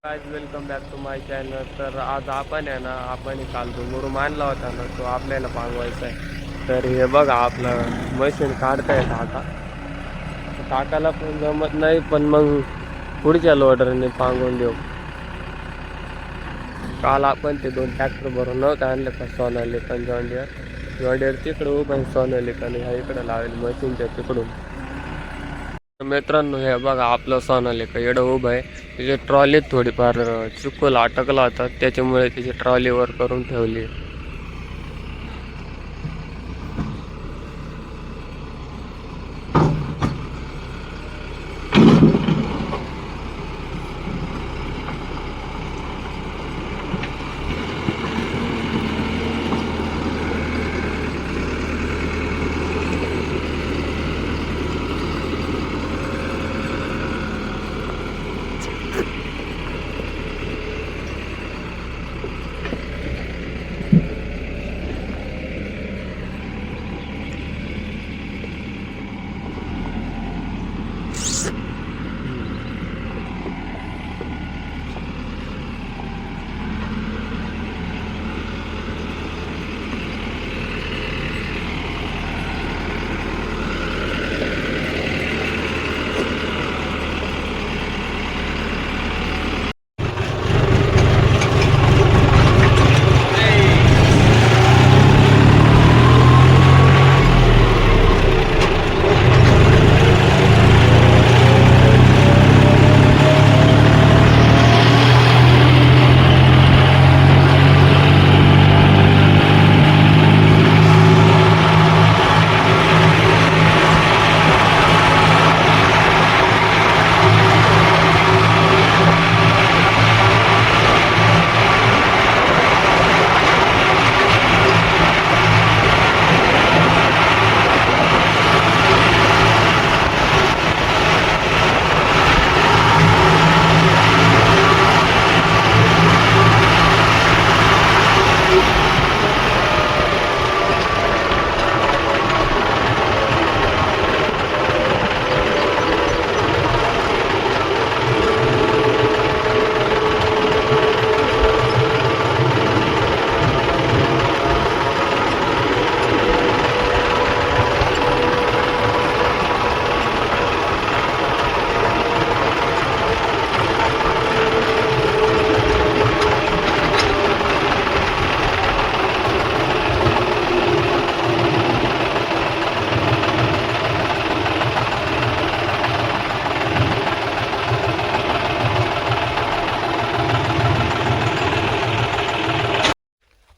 Guys welcome back to my channel. तर आज आपण आहे ना काल जो मुरुम आणला होता ना तो आपल्याला पांगवायचा आहे. तर हे बघा आपलं मशीन काढता येतं आता. काकाला पण जमत नाही पण मग पुढच्या लोडरने पांगवून देऊ. काल आपण ते 2 ट्रॅक्टर भरून नव्हतं आणलं का सोनालिका जॉन्डियर तिकडं उभं सोनालिका ह्या इकडं लावेल मशीनच्या तिकडून. मित्रांनो हे बघा आपलं सोनालिका एवढं उभं आहे. त्याची ट्रॉली थोडीफार चिखल अटकला होता त्याच्यामुळे त्याची ट्रॉली वर करून ठेवली.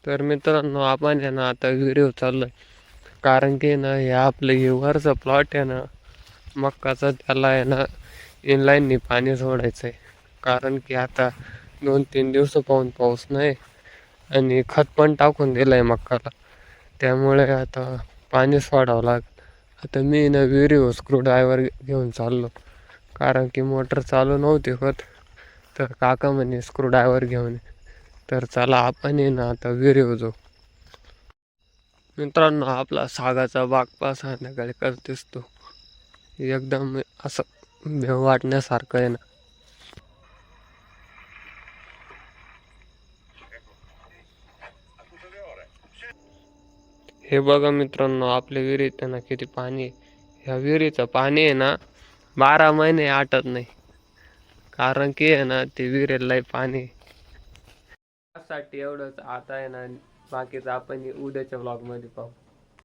तर मित्रांनो आपण आहे ना आता व्हिडिओ चाललोय कारण की ना हे आपलं हे वरचा प्लॉट आहे ना मक्काचा त्याला आहे ना इनलाईननी पाणी सोडायचं आहे. कारण की आता 2-3 दिवस पाऊस नाही आणि खत पण टाकून दिलं आहे मक्काला. त्यामुळे आता पाणी सोडावं लागेल. आता मी ना विहिरीवर स्क्रू ड्रायव्हर घेऊन चाललो कारण की मोटर चालू नव्हती होत. तर काका म्हणे स्क्रू ड्रायव्हर घेऊन ये. तर चला आपण ये ना आता विहिरीवर जाऊ. मित्रांनो आपला सागाचा बाग पा संध्याकाळी कसं दिसतो एकदम असं भेव वाटण्यासारखं आहे ना. हे बघा मित्रांनो आपल्या विहिरीत आहे ना किती पाणी आहे. ह्या विहिरीचं पाणी आहे ना 12 महिने आटत नाही कारण की आहे ना ते विहिरीला पाणी आहे. त्यासाठी एवढंच आता आहे ना बाकीचं आपण उद्याच्या ब्लॉग मध्ये पाहू.